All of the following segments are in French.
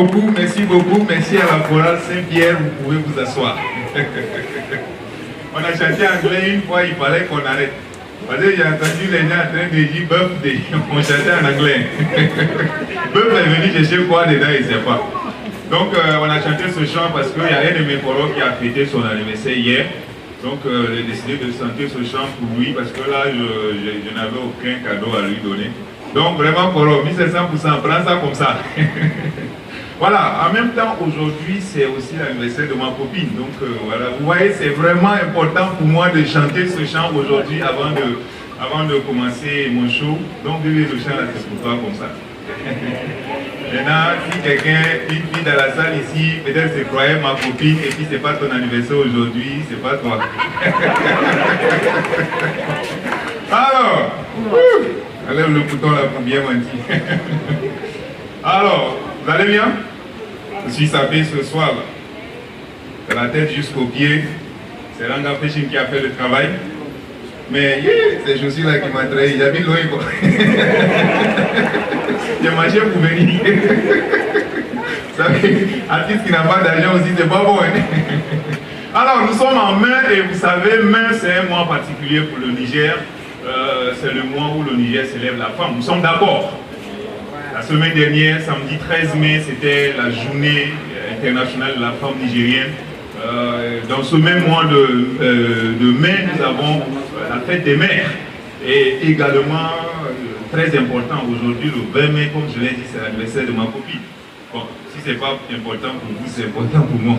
beaucoup, merci à la chorale Saint-Pierre, vous pouvez vous asseoir. On a chanté anglais une fois, il fallait qu'on arrête. Parce que j'ai entendu les gens en train de dire birthday, on chantait en anglais. Bœuf est venu chercher quoi dedans, il ne sait pas. Donc on a chanté ce chant parce qu'il y a un de mes poros qui a fêté son anniversaire hier. Donc j'ai décidé de chanter ce chant pour lui parce que là je n'avais aucun cadeau à lui donner. Donc vraiment poro, 1700%, prends ça comme ça. Voilà, en même temps aujourd'hui c'est aussi l'anniversaire de ma copine. Donc voilà, vous voyez c'est vraiment important pour moi de chanter ce chant aujourd'hui avant de commencer mon show. Donc bébé, le chant là c'est pour toi comme ça. Maintenant, si quelqu'un, une fille dans la salle ici, peut-être se croyait ma copine et puis c'est pas ton anniversaire aujourd'hui, c'est pas toi. Alors, enlève le bouton là pour bien mentir. Alors, vous allez bien? Je suis sapé ce soir là. De la tête jusqu'aux pieds. C'est Ranga Fishing qui a fait le travail. Mais c'est Josie là qui m'a trahi, j'habite loin quoi. J'ai marché pour venir. Vous savez, artiste qui n'a pas d'argent aussi, c'est pas bon. Hein? Alors, nous sommes en mai et vous savez, mai c'est un mois particulier pour le Niger. C'est le mois où le Niger célèbre la femme. Nous sommes d'accord. La semaine dernière, samedi 13 mai, c'était la journée internationale de la femme nigérienne. Dans ce même mois de mai, nous avons la fête des mères. Et également, très important aujourd'hui, le 20 mai, comme je l'ai dit, c'est l'anniversaire de ma copine. Bon, si ce n'est pas important pour vous, c'est important pour moi.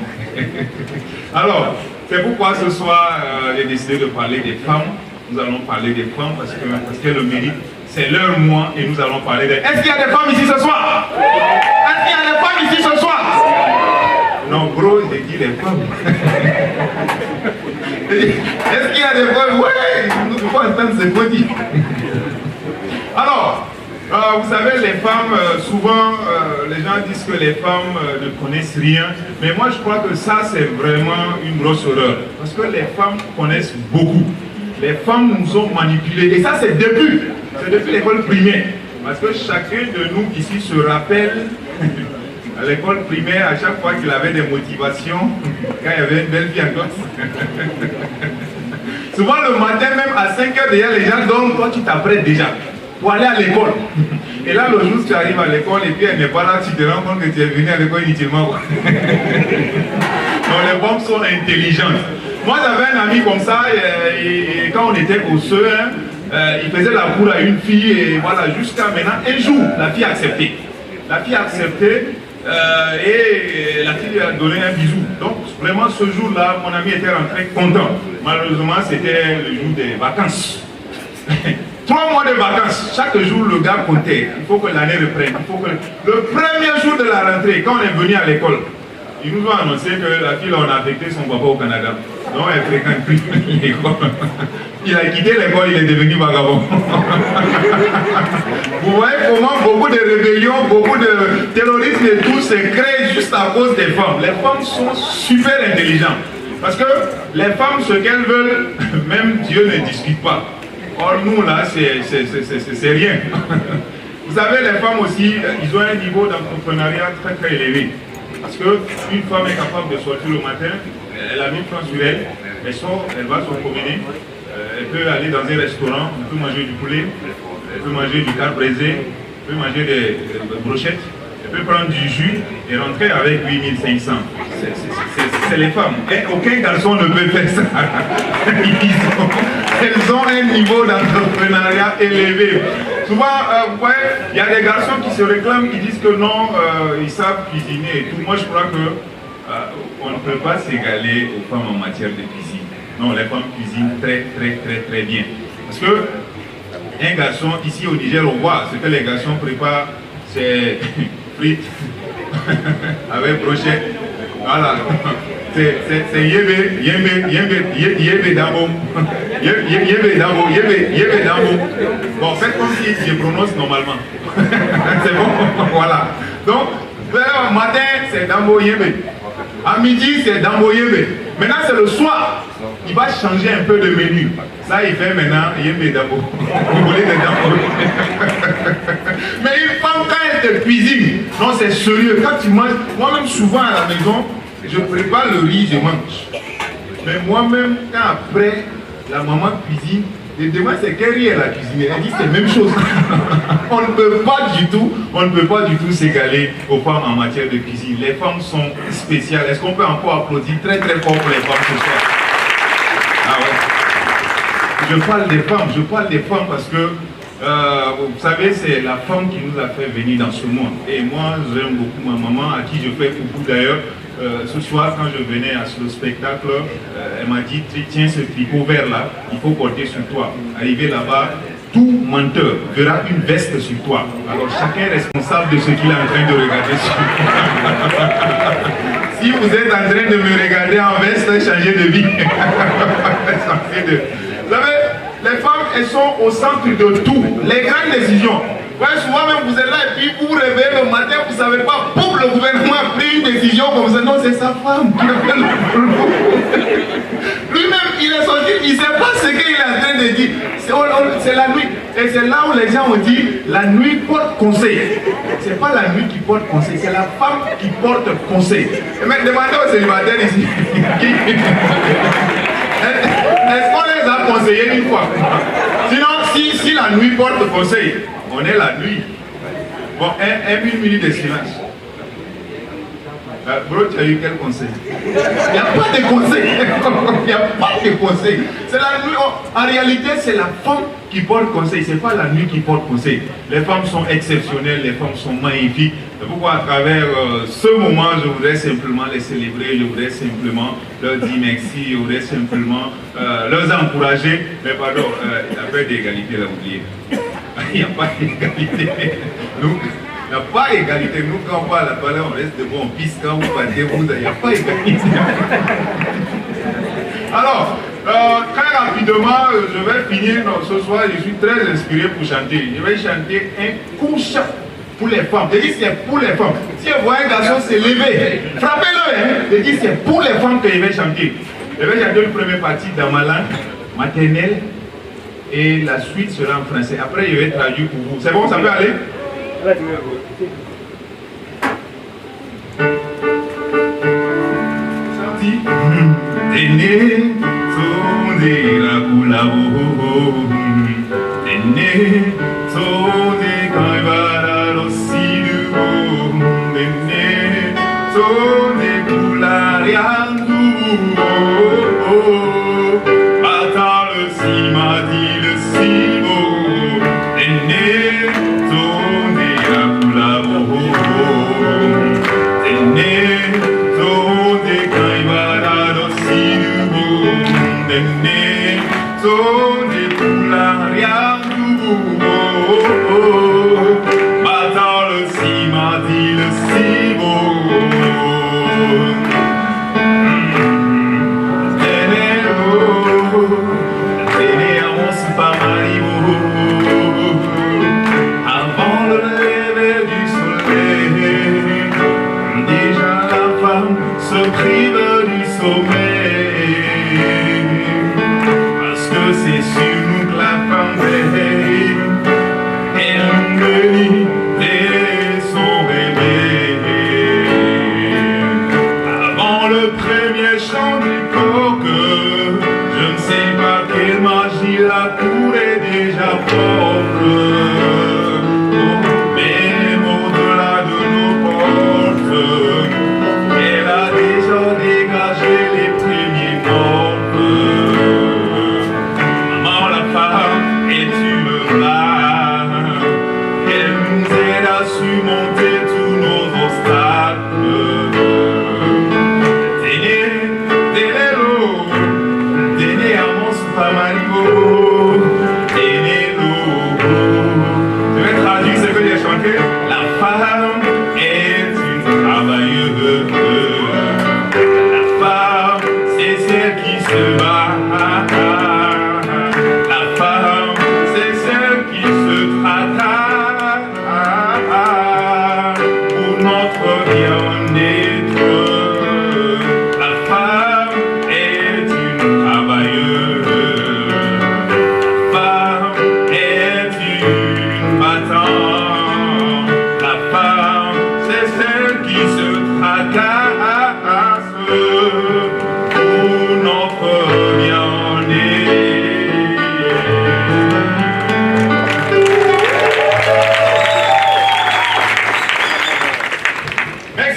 Alors, c'est pourquoi ce soir, j'ai décidé de parler des femmes. Nous allons parler des femmes parce qu'elles le méritent. C'est leur mois et nous allons parler des... Est-ce qu'il y a des femmes ici ce soir? Est-ce qu'il y a des femmes ici ce soir? Non, bro, j'ai dit les femmes. Est-ce qu'il y a des femmes? Ouais, nous ne pouvons pas entendre ce qu'on dit. Alors, vous savez, les femmes, souvent, les gens disent que les femmes ne connaissent rien. Mais moi, je crois que ça, c'est vraiment une grosse erreur. Parce que les femmes connaissent beaucoup. Les femmes nous ont manipulés. Et ça, c'est depuis l'école primaire. Parce que chacun de nous ici se rappelle à l'école primaire, à chaque fois qu'il avait des motivations, quand il y avait une belle fille en classe. Souvent le matin, même à 5 h déjà, les gens dorment, toi tu t'apprêtes déjà pour aller à l'école. Et là, le jour où tu arrives à l'école et puis elle n'est pas là, tu te rends compte que tu es venu à l'école inutilement. Donc les femmes sont intelligentes. Moi j'avais un ami comme ça, et quand on était au CE1, il faisait la cour à une fille, et voilà, jusqu'à maintenant, un jour, la fille a accepté. La fille a accepté, et la fille lui a donné un bisou. Donc vraiment ce jour-là, mon ami était rentré content. Malheureusement, c'était le jour des vacances. 3 mois de vacances, chaque jour le gars comptait. Il faut que l'année reprenne. Il faut que... Le premier jour de la rentrée, quand on est venu à l'école, ils nous ont annoncé que la fille, on a affecté son papa au Canada. Donc elle ne fréquente plus l'école. Il a quitté l'école, il est devenu vagabond. Vous voyez comment beaucoup de rébellions, beaucoup de terrorisme et tout se crée juste à cause des femmes. Les femmes sont super intelligentes. Parce que les femmes, ce qu'elles veulent, même Dieu ne discute pas. Or nous là, c'est rien. Vous savez, les femmes aussi, ils ont un niveau d'entrepreneuriat très très élevé. Parce qu'une femme est capable de sortir le matin, elle a 1000 francs sur elle, elle sort, elle va se promener, elle peut aller dans un restaurant, elle peut manger du poulet, elle peut manger du car braisé, elle peut manger des brochettes, elle peut prendre du jus et rentrer avec 8500. C'est les femmes. Et aucun garçon ne peut faire ça. Elles ont un niveau d'entrepreneuriat élevé. Souvent, vous voyez, il y a des garçons qui se réclament, qui disent que non, ils savent cuisiner et tout. Moi, je crois que on ne peut pas s'égaler aux femmes en matière de cuisine. Non, les femmes cuisinent très bien. Parce que un garçon, ici au Niger, on voit ce que les garçons préparent, c'est frites avec brochette. Voilà. C'est yébé d'abo. Yébé d'abo. Bon, faites comme si je prononce normalement. C'est bon, voilà. Donc, au matin, c'est d'abo yébé. À midi, c'est d'abo yébé. Maintenant, c'est le soir. Il va changer un peu de menu. Ça, il fait maintenant yébé d'abo. Vous voulez des d'abo. Mais une femme, quand elle te cuisine, Non, c'est sérieux. Quand tu manges, moi-même souvent à la maison, je prépare le riz, je mange. Mais moi-même, quand après, la maman cuisine, je demande c'est quel riz elle a cuisiné. Elle dit c'est la même chose. On ne peut pas du tout s'égaler aux femmes en matière de cuisine. Les femmes sont spéciales. Est-ce qu'on peut encore applaudir très très fort pour les femmes ce soir? Ah ouais. Je parle des femmes parce que vous savez, c'est la femme qui nous a fait venir dans ce monde. Et moi, j'aime beaucoup ma maman, à qui je fais coucou d'ailleurs. Ce soir, quand je venais à ce spectacle, elle m'a dit, tiens ce tricot vert là, il faut porter sur toi. Arrivé là-bas, tout menteur verra une veste sur toi. Alors chacun est responsable de ce qu'il est en train de regarder sur toi. Si vous êtes en train de me regarder en veste, changez de vie. Vous savez, les femmes, elles sont au centre de tout. Les grandes décisions. Ouais, souvent même vous êtes là et puis vous vous réveillez le matin, vous ne savez pas, boum, le gouvernement a pris une décision comme ça. Non, c'est sa femme qui a fait le boulot. Lui-même, il est sorti, il ne sait pas ce qu'il est en train de dire. C'est la nuit. Et c'est là où les gens ont dit, la nuit porte conseil. Ce n'est pas la nuit qui porte conseil, c'est la femme qui porte conseil. Et maintenant, demandez aux célibataires ici. Est-ce qu'on les a conseillés une fois? Sinon, si la nuit porte conseil, on est la nuit. Bon, une minute de silence. Bro, tu as eu quel conseil? Il n'y a pas de conseil. Il n'y a pas de conseil. C'est la nuit. En réalité, c'est la femme qui porte conseil. Ce n'est pas la nuit qui porte conseil. Les femmes sont exceptionnelles, les femmes sont magnifiques. C'est pourquoi à travers ce moment, je voudrais simplement les célébrer, je voudrais simplement leur dire merci, je voudrais simplement leur encourager. Mais pardon, il n'y a pas d'égalité là, oubliez. Il n'y a pas d'égalité. Il n'y a pas d'égalité. Nous, quand on va à la toilette, on reste debout, on pisse. Quand vous partez, il n'y a pas d'égalité. Alors, très rapidement, je vais finir. Ce soir, je suis très inspiré pour chanter. Je vais chanter un couche pour les femmes. Je dis c'est pour les femmes. Si vous voyez un garçon se lever, frappez-le. Hein? Je dis c'est pour les femmes que je vais chanter. Je vais chanter une première partie dans ma langue maternelle. Et la suite sera en français. Après, je vais traduire pour vous. C'est bon, ça peut aller? Oh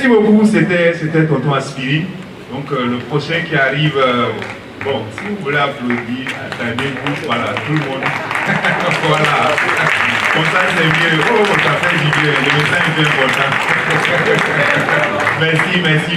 beaucoup, c'était Tonton Aspiri. Donc le prochain qui arrive, bon, si vous voulez applaudir, attendez-vous, voilà, tout le monde. Voilà. Comme ça c'est mieux. Oh, ça fait du bien, le message est important. Merci, merci.